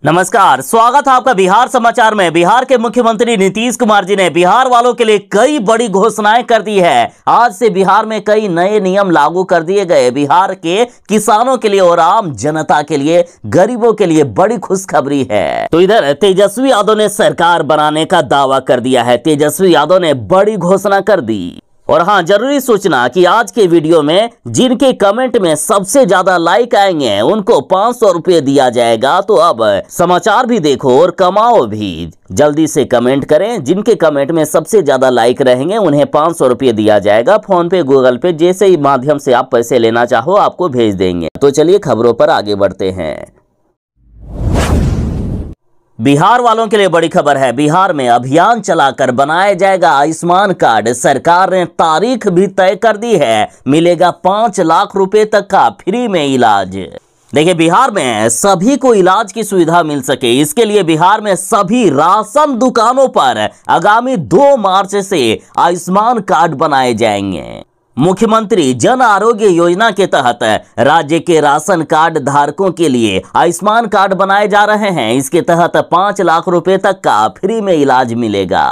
नमस्कार, स्वागत है आपका बिहार समाचार में। बिहार के मुख्यमंत्री नीतीश कुमार जी ने बिहार वालों के लिए कई बड़ी घोषणाएं कर दी है। आज से बिहार में कई नए नियम लागू कर दिए गए। बिहार के किसानों के लिए और आम जनता के लिए, गरीबों के लिए बड़ी खुशखबरी है। तो इधर तेजस्वी यादव ने सरकार बनाने का दावा कर दिया है। तेजस्वी यादव ने बड़ी घोषणा कर दी। और हाँ, जरूरी सूचना कि आज के वीडियो में जिनके कमेंट में सबसे ज्यादा लाइक आएंगे उनको 500 रुपये दिया जाएगा। तो अब समाचार भी देखो और कमाओ भी। जल्दी से कमेंट करें। जिनके कमेंट में सबसे ज्यादा लाइक रहेंगे उन्हें 500 रुपये दिया जाएगा। फोन पे, गूगल पे, जैसे ही माध्यम से आप पैसे लेना चाहो आपको भेज देंगे। तो चलिए खबरों पर आगे बढ़ते हैं। बिहार वालों के लिए बड़ी खबर है। बिहार में अभियान चलाकर बनाया जाएगा आयुष्मान कार्ड। सरकार ने तारीख भी तय कर दी है। मिलेगा 5 लाख रुपए तक का फ्री में इलाज। देखिए, बिहार में सभी को इलाज की सुविधा मिल सके, इसके लिए बिहार में सभी राशन दुकानों पर आगामी 2 मार्च से आयुष्मान कार्ड बनाए जाएंगे। मुख्यमंत्री जन आरोग्य योजना के तहत राज्य के राशन कार्ड धारकों के लिए आयुष्मान कार्ड बनाए जा रहे हैं। इसके तहत 5 लाख रुपए तक का फ्री में इलाज मिलेगा।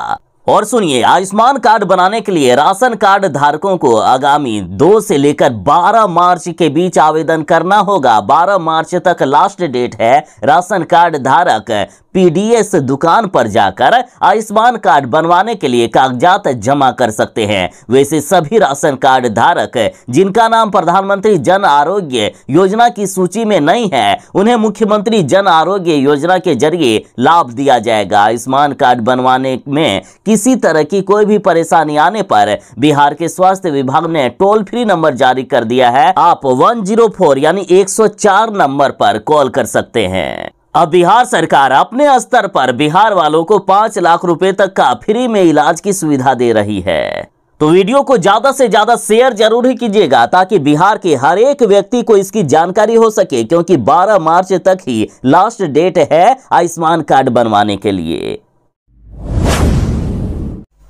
और सुनिए, आयुष्मान कार्ड बनाने के लिए राशन कार्ड धारकों को आगामी 2 से लेकर 12 मार्च के बीच आवेदन करना होगा। 12 मार्च तक लास्ट डेट है। राशन कार्ड धारक पीडीएस दुकान पर जाकर आयुष्मान कार्ड बनवाने के लिए कागजात जमा कर सकते हैं। वैसे सभी राशन कार्ड धारक जिनका नाम प्रधानमंत्री जन आरोग्य योजना की सूची में नहीं है, उन्हें मुख्यमंत्री जन आरोग्य योजना के जरिए लाभ दिया जाएगा। आयुष्मान कार्ड बनवाने में किसी तरह की कोई भी परेशानी आने पर बिहार के स्वास्थ्य विभाग ने टोल फ्री नंबर जारी कर दिया है। आप 104 यानी 104 नंबर पर कॉल कर सकते हैं। अब बिहार सरकार अपने स्तर पर बिहार वालों को 5 लाख रुपए तक का फ्री में इलाज की सुविधा दे रही है। तो वीडियो को ज्यादा से ज्यादा शेयर जरूर ही कीजिएगा ताकि बिहार के हर एक व्यक्ति को इसकी जानकारी हो सके, क्योंकि 12 मार्च तक ही लास्ट डेट है आयुष्मान कार्ड बनवाने के लिए।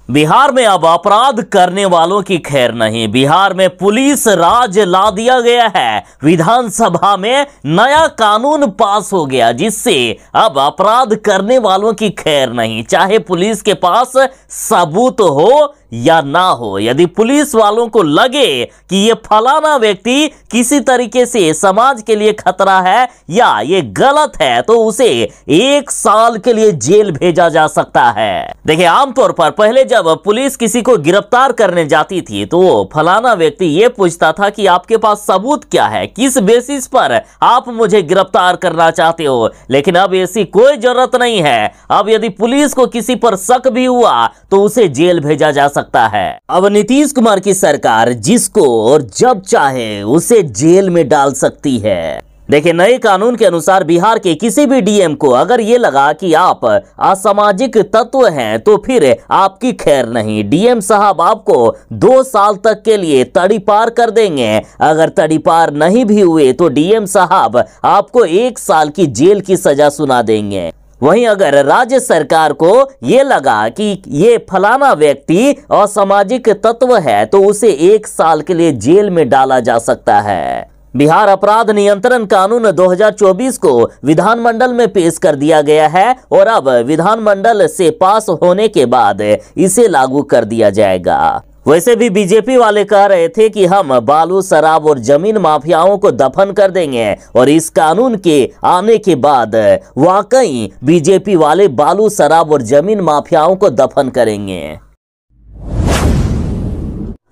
बिहार में अब अपराध करने वालों की खैर नहीं। बिहार में पुलिस राज ला दिया गया है। विधानसभा में नया कानून पास हो गया जिससे अब अपराध करने वालों की खैर नहीं, चाहे पुलिस के पास सबूत हो या ना हो। यदि पुलिस वालों को लगे कि ये फलाना व्यक्ति किसी तरीके से समाज के लिए खतरा है या ये गलत है, तो उसे 1 साल के लिए जेल भेजा जा सकता है। देखिए, आमतौर पर पहले जब पुलिस किसी को गिरफ्तार करने जाती थी तो वो फलाना व्यक्ति ये पूछता था कि आपके पास सबूत क्या है, किस बेसिस पर आप मुझे गिरफ्तार करना चाहते हो। लेकिन अब ऐसी कोई जरूरत नहीं है। अब यदि पुलिस को किसी पर शक भी हुआ तो उसे जेल भेजा जा सकता है। अब नीतीश कुमार की सरकार जिसको और जब चाहे उसे जेल में डाल सकती है। देखिए, नए कानून के अनुसार बिहार के किसी भी डीएम को अगर ये लगा कि आप असामाजिक तत्व हैं तो फिर आपकी खैर नहीं। डीएम साहब आपको 2 साल तक के लिए तड़ीपार कर देंगे। अगर तड़ीपार नहीं भी हुए तो डीएम साहब आपको 1 साल की जेल की सजा सुना देंगे। वहीं अगर राज्य सरकार को ये लगा कि ये फलाना व्यक्ति असामाजिक तत्व है तो उसे 1 साल के लिए जेल में डाला जा सकता है। बिहार अपराध नियंत्रण कानून 2024 को विधानमंडल में पेश कर दिया गया है और अब विधानमंडल से पास होने के बाद इसे लागू कर दिया जाएगा। वैसे भी बीजेपी वाले कह रहे थे कि हम बालू, शराब और जमीन माफियाओं को दफन कर देंगे, और इस कानून के आने के बाद वाकई बीजेपी वाले बालू, शराब और जमीन माफियाओं को दफन करेंगे।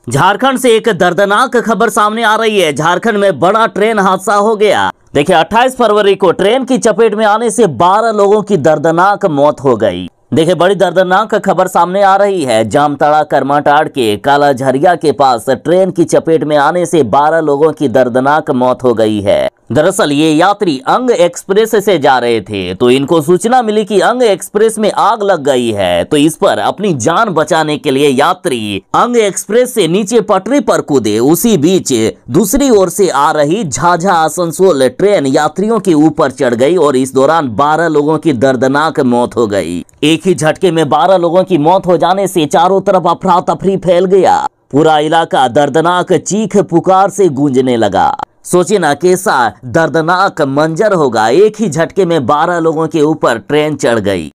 झारखंड से एक दर्दनाक खबर सामने आ रही है। झारखंड में बड़ा ट्रेन हादसा हो गया। देखिए, 28 फरवरी को ट्रेन की चपेट में आने से 12 लोगों की दर्दनाक मौत हो गई। देखिए, बड़ी दर्दनाक खबर सामने आ रही है। जामताड़ा करमाटाड़ के कालाझरिया के पास ट्रेन की चपेट में आने से 12 लोगों की दर्दनाक मौत हो गई है। दरअसल ये यात्री अंग एक्सप्रेस से जा रहे थे तो इनको सूचना मिली कि अंग एक्सप्रेस में आग लग गई है। तो इस पर अपनी जान बचाने के लिए यात्री अंग एक्सप्रेस से नीचे पटरी पर कूदे। उसी बीच दूसरी ओर से आ रही झाझा आसनसोल ट्रेन यात्रियों के ऊपर चढ़ गई और इस दौरान 12 लोगों की दर्दनाक मौत हो गई। एक ही झटके में 12 लोगों की मौत हो जाने से चारों तरफ अफरा तफरी फैल गया। पूरा इलाका दर्दनाक चीख पुकार से गूंजने लगा। सोचिए ना कैसा दर्दनाक मंजर होगा, एक ही झटके में 12 लोगों के ऊपर ट्रेन चढ़ गई।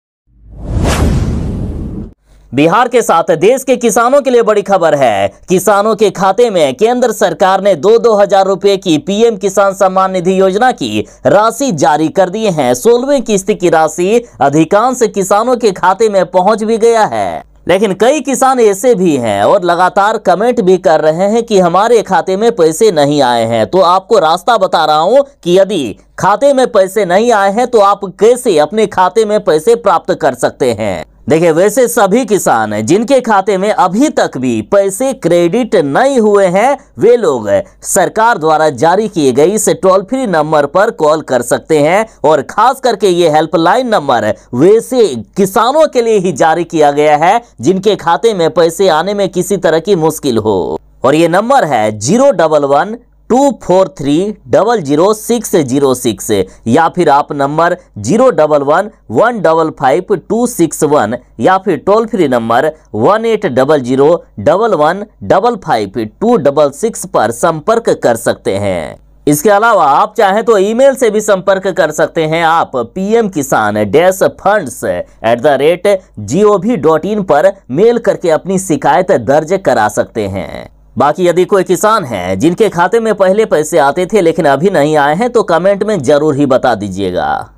बिहार के साथ देश के किसानों के लिए बड़ी खबर है। किसानों के खाते में केंद्र सरकार ने 2-2 हजार रुपए की पीएम किसान सम्मान निधि योजना की राशि जारी कर दी है। 16वीं किस्त की राशि अधिकांश किसानों के खाते में पहुंच भी गया है, लेकिन कई किसान ऐसे भी हैं और लगातार कमेंट भी कर रहे हैं कि हमारे खाते में पैसे नहीं आए हैं। तो आपको रास्ता बता रहा हूं कि यदि खाते में पैसे नहीं आए हैं तो आप कैसे अपने खाते में पैसे प्राप्त कर सकते हैं। देखिए, वैसे सभी किसान जिनके खाते में अभी तक भी पैसे क्रेडिट नहीं हुए हैं, वे लोग सरकार द्वारा जारी किए गए इस टोल फ्री नंबर पर कॉल कर सकते हैं। और खास करके ये हेल्पलाइन नंबर वैसे किसानों के लिए ही जारी किया गया है जिनके खाते में पैसे आने में किसी तरह की मुश्किल हो। और ये नंबर है 011-243-00606 या फिर आप नंबर 011-155-261 या फिर टोल फ्री नंबर 1800-1155-266 पर संपर्क कर सकते हैं। इसके अलावा आप चाहें तो ईमेल से भी संपर्क कर सकते हैं। आप pmkisan-funds@gov.in पर मेल करके अपनी शिकायत दर्ज करा सकते हैं। बाकी यदि कोई किसान है जिनके खाते में पहले पैसे आते थे लेकिन अभी नहीं आए हैं तो कमेंट में जरूर ही बता दीजिएगा।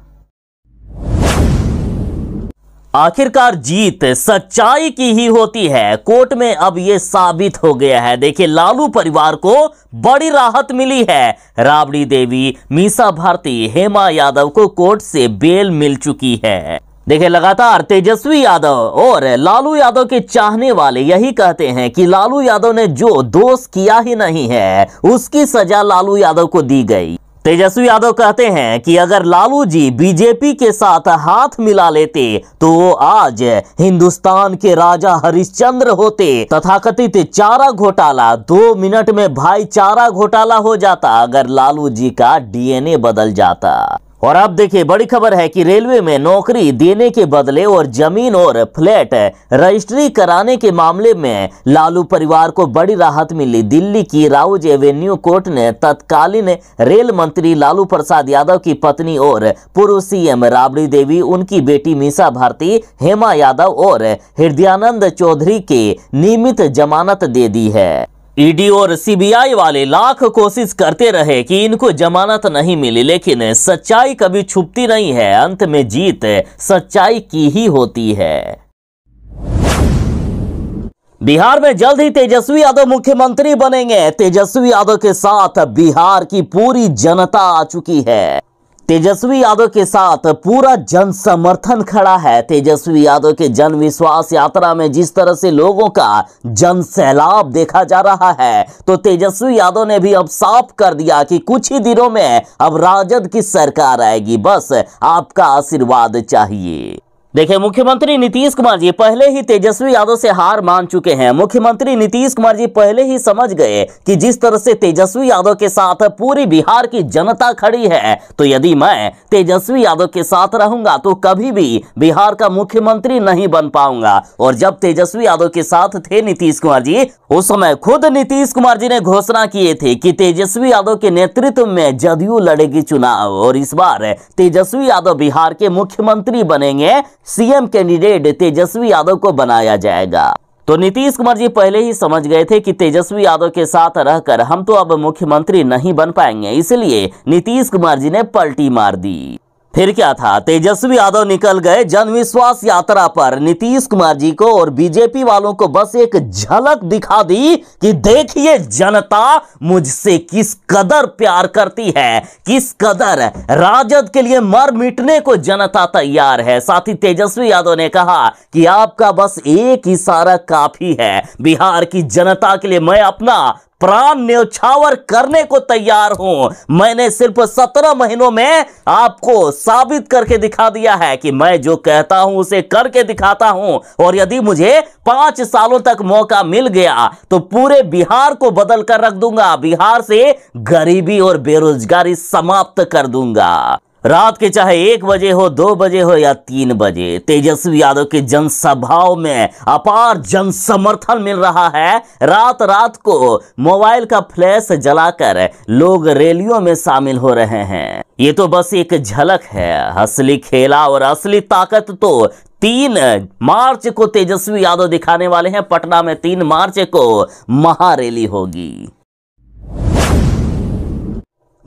आखिरकार जीत सच्चाई की ही होती है, कोर्ट में अब ये साबित हो गया है। देखिए, लालू परिवार को बड़ी राहत मिली है। राबड़ी देवी, मीसा भारती, हेमा यादव को कोर्ट से बेल मिल चुकी है। देखिए, लगातार तेजस्वी यादव और लालू यादव के चाहने वाले यही कहते हैं कि लालू यादव ने जो दोष किया ही नहीं है उसकी सजा लालू यादव को दी गई। तेजस्वी यादव कहते हैं कि अगर लालू जी बीजेपी के साथ हाथ मिला लेते तो वो आज हिंदुस्तान के राजा हरिश्चंद्र होते। तथाकथित चारा घोटाला 2 मिनट में भाईचारा घोटाला हो जाता अगर लालू जी का डीएनए बदल जाता। और अब देखिए, बड़ी खबर है कि रेलवे में नौकरी देने के बदले और जमीन और फ्लैट रजिस्ट्री कराने के मामले में लालू परिवार को बड़ी राहत मिली। दिल्ली की राउज एवेन्यू कोर्ट ने तत्कालीन रेल मंत्री लालू प्रसाद यादव की पत्नी और पूर्व सीएम राबड़ी देवी, उनकी बेटी मीसा भारती, हेमा यादव और हृदयानंद चौधरी के नियमित जमानत दे दी है। ईडी और सीबीआई वाले लाख कोशिश करते रहे कि इनको जमानत नहीं मिली, लेकिन सच्चाई कभी छुपती नहीं है। अंत में जीत सच्चाई की ही होती है। बिहार में जल्द ही तेजस्वी यादव मुख्यमंत्री बनेंगे। तेजस्वी यादव के साथ बिहार की पूरी जनता आ चुकी है। तेजस्वी यादव के साथ पूरा जन समर्थन खड़ा है। तेजस्वी यादव के जन विश्वास यात्रा में जिस तरह से लोगों का जन सैलाब देखा जा रहा है, तो तेजस्वी यादव ने भी अब साफ कर दिया कि कुछ ही दिनों में अब राजद की सरकार आएगी, बस आपका आशीर्वाद चाहिए। देखिए, मुख्यमंत्री नीतीश कुमार जी पहले ही तेजस्वी यादव से हार मान चुके हैं। मुख्यमंत्री नीतीश कुमार जी पहले ही समझ गए कि जिस तरह से तेजस्वी यादव के साथ पूरी बिहार की जनता खड़ी है, तो यदि मैं तेजस्वी यादव के साथ रहूंगा तो कभी भी बिहार का मुख्यमंत्री नहीं बन पाऊंगा। और जब तेजस्वी यादव के साथ थे नीतीश कुमार जी, उस समय खुद नीतीश कुमार जी ने घोषणा किए थे कि तेजस्वी यादव के नेतृत्व में जदयू लड़ेगी चुनाव और इस बार तेजस्वी यादव बिहार के मुख्यमंत्री बनेंगे। सीएम कैंडिडेट तेजस्वी यादव को बनाया जाएगा। तो नीतीश कुमार जी पहले ही समझ गए थे कि तेजस्वी यादव के साथ रहकर हम तो अब मुख्यमंत्री नहीं बन पाएंगे, इसलिए नीतीश कुमार जी ने पलटी मार दी। फिर क्या था, तेजस्वी यादव निकल गए जनविश्वास यात्रा पर। नीतीश कुमार जी को और बीजेपी वालों को बस एक झलक दिखा दी कि देखिए जनता मुझसे किस कदर प्यार करती है, किस कदर राजद के लिए मर मिटने को जनता तैयार है। साथ ही तेजस्वी यादव ने कहा कि आपका बस एक इशारा काफी है, बिहार की जनता के लिए मैं अपना प्राण न्यौछावर करने को तैयार हूं। मैंने सिर्फ 17 महीनों में आपको साबित करके दिखा दिया है कि मैं जो कहता हूं उसे करके दिखाता हूं। और यदि मुझे 5 सालों तक मौका मिल गया तो पूरे बिहार को बदल कर रख दूंगा। बिहार से गरीबी और बेरोजगारी समाप्त कर दूंगा। रात के चाहे 1 बजे हो, 2 बजे हो या 3 बजे, तेजस्वी यादव की जनसभाओं में अपार जन समर्थन मिल रहा है। रात रात को मोबाइल का फ्लैश जलाकर लोग रैलियों में शामिल हो रहे हैं। ये तो बस एक झलक है, असली खेला और असली ताकत तो 3 मार्च को तेजस्वी यादव दिखाने वाले हैं। पटना में 3 मार्च को महारैली होगी।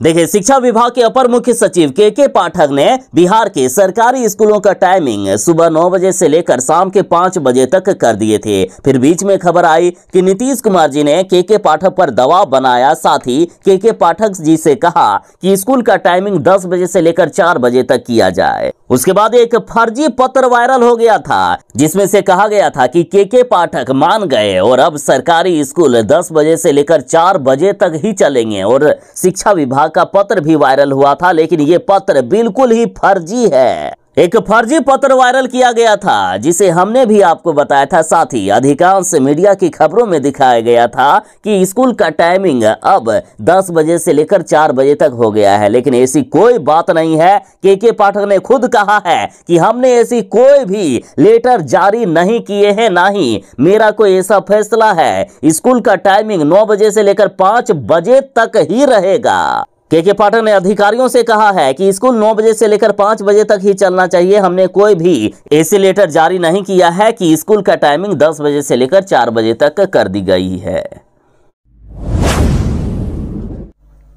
देखिए, शिक्षा विभाग के अपर मुख्य सचिव के पाठक ने बिहार के सरकारी स्कूलों का टाइमिंग सुबह 9 बजे से लेकर शाम के 5 बजे तक कर दिए थे। फिर बीच में खबर आई कि नीतीश कुमार जी ने के पाठक पर दबाव बनाया। साथ ही के पाठक जी से कहा कि स्कूल का टाइमिंग 10 बजे से लेकर 4 बजे तक किया जाए। उसके बाद एक फर्जी पत्र वायरल हो गया था, जिसमें से कहा गया था कि के पाठक मान गए और अब सरकारी स्कूल 10 बजे से लेकर 4 बजे तक ही चलेंगे। और शिक्षा विभाग का पत्र भी वायरल हुआ था, लेकिन यह पत्र बिल्कुल ही फर्जी है। एक फर्जी पत्र वायरल किया गया था, जिसे हमने भी आपको बताया था। साथ ही अधिकांश मीडिया की खबरों में दिखाया गया था कि स्कूल का टाइमिंग अब 10 बजे से लेकर 4 बजे तक हो gया है, लेकिन ऐसी कोई बात नहीं है। के पाठक ने खुद कहा है कि हमने ऐसी कोई भी लेटर जारी नहीं किए हैं, ना ही मेरा कोई ऐसा फैसला है। स्कूल का टाइमिंग 9 बजे से लेकर 5 बजे तक ही रहेगा। के पाठक ने अधिकारियों से कहा है कि स्कूल 9 बजे से लेकर 5 बजे तक ही चलना चाहिए। हमने कोई भी ऐसे लेटर जारी नहीं किया है कि स्कूल का टाइमिंग 10 बजे से लेकर 4 बजे तक कर दी गई है।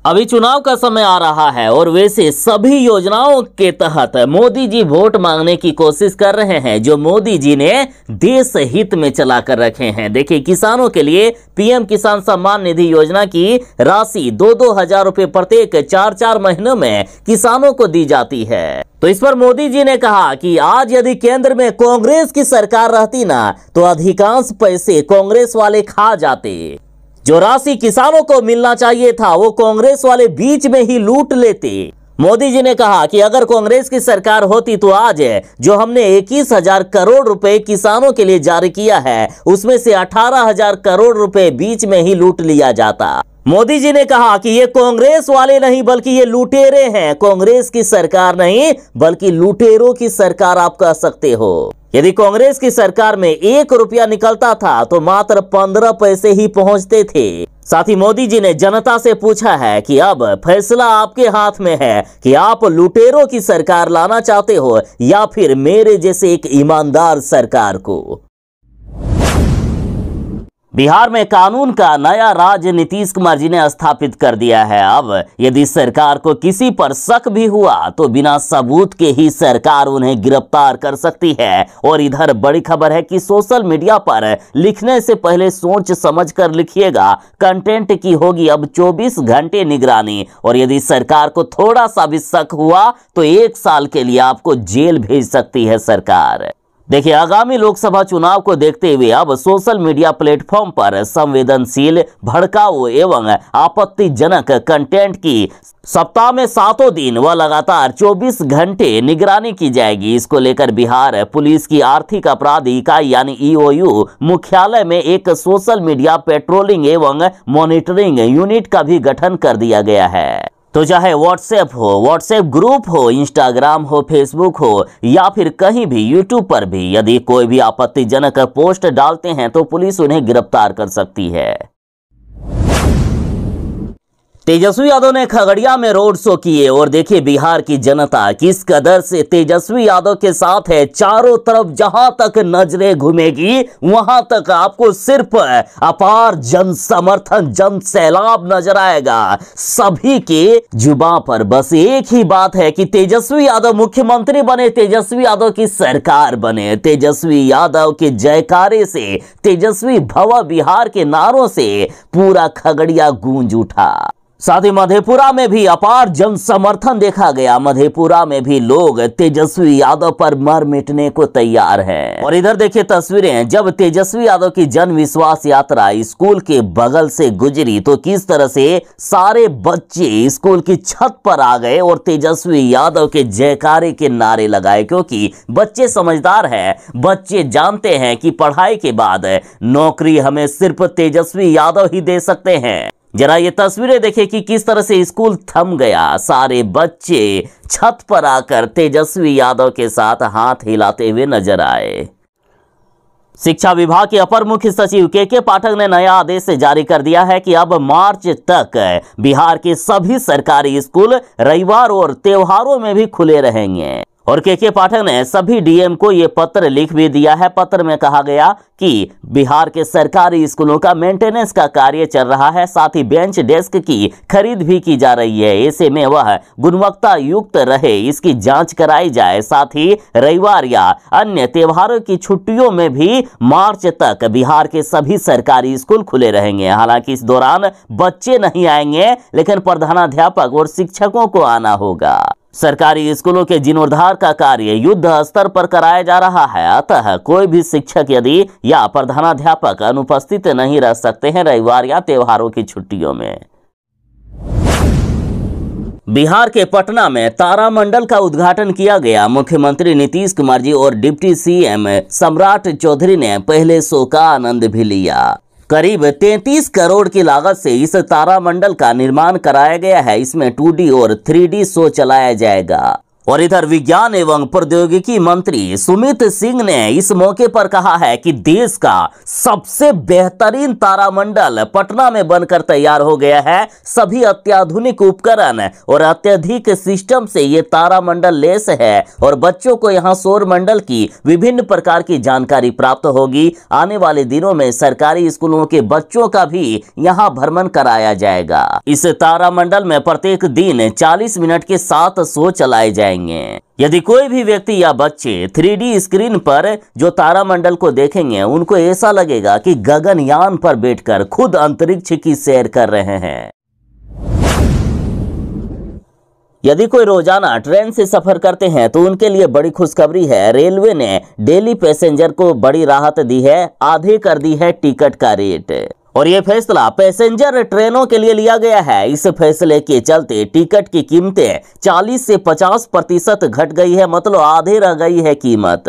अभी चुनाव का समय आ रहा है और वैसे सभी योजनाओं के तहत मोदी जी वोट मांगने की कोशिश कर रहे हैं, जो मोदी जी ने देश हित में चला कर रखे हैं। देखिए, किसानों के लिए पीएम किसान सम्मान निधि योजना की राशि 2-2 हजार रुपए प्रत्येक 4-4 महीनों में किसानों को दी जाती है। तो इस पर मोदी जी ने कहा कि आज यदि केंद्र में कांग्रेस की सरकार रहती ना, तो अधिकांश पैसे कांग्रेस वाले खा जाते। जो राशि किसानों को मिलना चाहिए था, वो कांग्रेस वाले बीच में ही लूट लेते। मोदी जी ने कहा कि अगर कांग्रेस की सरकार होती तो आज जो हमने 21,000 करोड़ रुपए किसानों के लिए जारी किया है, उसमें से 18,000 करोड़ रुपए बीच में ही लूट लिया जाता। मोदी जी ने कहा कि ये कांग्रेस वाले नहीं, बल्कि ये लुटेरे हैं। कांग्रेस की सरकार नहीं, बल्कि लुटेरों की सरकार आप कह सकते हो। यदि कांग्रेस की सरकार में 1 रुपया निकलता था तो मात्र 15 पैसे ही पहुंचते थे। साथ ही मोदी जी ने जनता से पूछा है कि अब फैसला आपके हाथ में है कि आप लुटेरों की सरकार लाना चाहते हो या फिर मेरे जैसे एक ईमानदार सरकार को। बिहार में कानून का नया राज नीतीश कुमार जी ने स्थापित कर दिया है। अब यदि सरकार को किसी पर शक भी हुआ तो बिना सबूत के ही सरकार उन्हें गिरफ्तार कर सकती है। और इधर बड़ी खबर है कि सोशल मीडिया पर लिखने से पहले सोच समझ कर लिखिएगा। कंटेंट की होगी अब 24 घंटे निगरानी, और यदि सरकार को थोड़ा सा भी शक हुआ तो 1 साल के लिए आपको जेल भेज सकती है सरकार। देखिए, आगामी लोकसभा चुनाव को देखते हुए अब सोशल मीडिया प्लेटफॉर्म पर संवेदनशील, भड़काऊ एवं आपत्तिजनक कंटेंट की सप्ताह में 7 दिन व लगातार 24 घंटे निगरानी की जाएगी। इसको लेकर बिहार पुलिस की आर्थिक अपराध इकाई यानी EOU मुख्यालय में एक सोशल मीडिया पेट्रोलिंग एवं मॉनिटरिंग यूनिट का भी गठन कर दिया गया है। तो चाहे व्हाट्सएप ग्रुप हो, इंस्टाग्राम हो, फेसबुक हो या फिर कहीं भी यूट्यूब पर भी यदि कोई भी आपत्तिजनक पोस्ट डालते हैं तो पुलिस उन्हें गिरफ्तार कर सकती है। तेजस्वी यादव ने खगड़िया में रोड शो किए और देखिए बिहार की जनता किस कदर से तेजस्वी यादव के साथ है। चारों तरफ जहां तक नजरें घूमेगी वहां तक आपको सिर्फ अपार जन समर्थन, जन सैलाब नजर आएगा। सभी के जुबान पर बस एक ही बात है कि तेजस्वी यादव मुख्यमंत्री बने, तेजस्वी यादव की सरकार बने। तेजस्वी यादव के जयकारे से, तेजस्वी भव बिहार के नारों से पूरा खगड़िया गूंज उठा। साथ ही मधेपुरा में भी अपार जन समर्थन देखा गया। मधेपुरा में भी लोग तेजस्वी यादव पर मर मिटने को तैयार हैं। और इधर देखिए तस्वीरें, जब तेजस्वी यादव की जन विश्वास यात्रा स्कूल के बगल से गुजरी तो किस तरह से सारे बच्चे स्कूल की छत पर आ गए और तेजस्वी यादव के जयकारे के नारे लगाए, क्योंकि बच्चे समझदार हैं। बच्चे जानते हैं कि पढ़ाई के बाद नौकरी हमें सिर्फ तेजस्वी यादव ही दे सकते हैं। जरा ये तस्वीरें देखें कि किस तरह से स्कूल थम गया। सारे बच्चे छत पर आकर तेजस्वी यादव के साथ हाथ हिलाते हुए नजर आए। शिक्षा विभाग के अपर मुख्य सचिव के पाठक ने नया आदेश जारी कर दिया है कि अब मार्च तक बिहार के सभी सरकारी स्कूल रविवार और त्योहारों में भी खुले रहेंगे। और के पाठक ने सभी डीएम को ये पत्र लिख भी दिया है। पत्र में कहा गया कि बिहार के सरकारी स्कूलों का मेंटेनेंस का कार्य चल रहा है, साथ ही बेंच डेस्क की खरीद भी की जा रही है। ऐसे में वह गुणवत्ता युक्त रहे, इसकी जांच कराई जाए। साथ ही रविवार या अन्य त्योहारों की छुट्टियों में भी मार्च तक बिहार के सभी सरकारी स्कूल खुले रहेंगे। हालांकि इस दौरान बच्चे नहीं आएंगे, लेकिन प्रधानाध्यापक और शिक्षकों को आना होगा। सरकारी स्कूलों के जीर्णोद्धार का कार्य युद्ध स्तर पर कराया जा रहा है, अतः कोई भी शिक्षक यदि या प्रधानाध्यापक अनुपस्थित नहीं रह सकते हैं रविवार या त्योहारों की छुट्टियों में। बिहार के पटना में तारामंडल का उद्घाटन किया गया। मुख्यमंत्री नीतीश कुमार जी और डिप्टी सीएम सम्राट चौधरी ने पहले शो का आनंद भी लिया। करीब 33 करोड़ की लागत से इस तारामंडल का निर्माण कराया गया है। इसमें 2D और 3D शो चलाया जाएगा। और इधर विज्ञान एवं प्रौद्योगिकी मंत्री सुमित सिंह ने इस मौके पर कहा है कि देश का सबसे बेहतरीन तारामंडल पटना में बनकर तैयार हो गया है। सभी अत्याधुनिक उपकरण और अत्यधिक सिस्टम से ये तारामंडल लैस है और बच्चों को यहाँ सौर मंडल की विभिन्न प्रकार की जानकारी प्राप्त होगी। आने वाले दिनों में सरकारी स्कूलों के बच्चों का भी यहाँ भ्रमण कराया जाएगा। इस तारामंडल में प्रत्येक दिन 40 मिनट के 7 शो चलाए जाएंगे। यदि कोई भी व्यक्ति या बच्चे 3D स्क्रीन पर जो तारामंडल को देखेंगे, उनको ऐसा लगेगा कि गगनयान पर बैठकर खुद अंतरिक्ष की सैर कर रहे हैं। यदि कोई रोजाना ट्रेन से सफर करते हैं तो उनके लिए बड़ी खुशखबरी है। रेलवे ने डेली पैसेंजर को बड़ी राहत दी है, आधे कर दी है टिकट का रेट। और ये फैसला पैसेंजर ट्रेनों के लिए लिया गया है। इस फैसले के चलते टिकट की कीमतें 40 से 50% घट गई है, मतलब आधे रह गई है कीमत।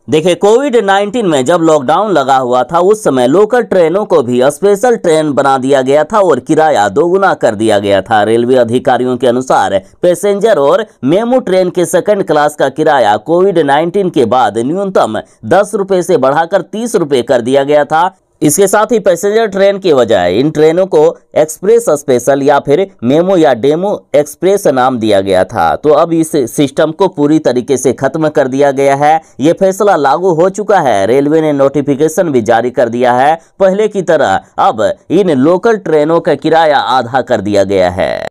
देखिए, कोविड-19 में जब लॉकडाउन लगा हुआ था, उस समय लोकल ट्रेनों को भी स्पेशल ट्रेन बना दिया गया था और किराया दोगुना कर दिया गया था। रेलवे अधिकारियों के अनुसार पैसेंजर और मेमू ट्रेन के सेकंड क्लास का किराया कोविड-19 के बाद न्यूनतम 10 रुपए से बढ़ाकर 30 रुपए कर दिया गया था। इसके साथ ही पैसेंजर ट्रेन के बजाय इन ट्रेनों को एक्सप्रेस स्पेशल या फिर मेमो या डेमो एक्सप्रेस नाम दिया गया था। तो अब इस सिस्टम को पूरी तरीके से खत्म कर दिया गया है। ये फैसला लागू हो चुका है। रेलवे ने नोटिफिकेशन भी जारी कर दिया है। पहले की तरह अब इन लोकल ट्रेनों का किराया आधा कर दिया गया है।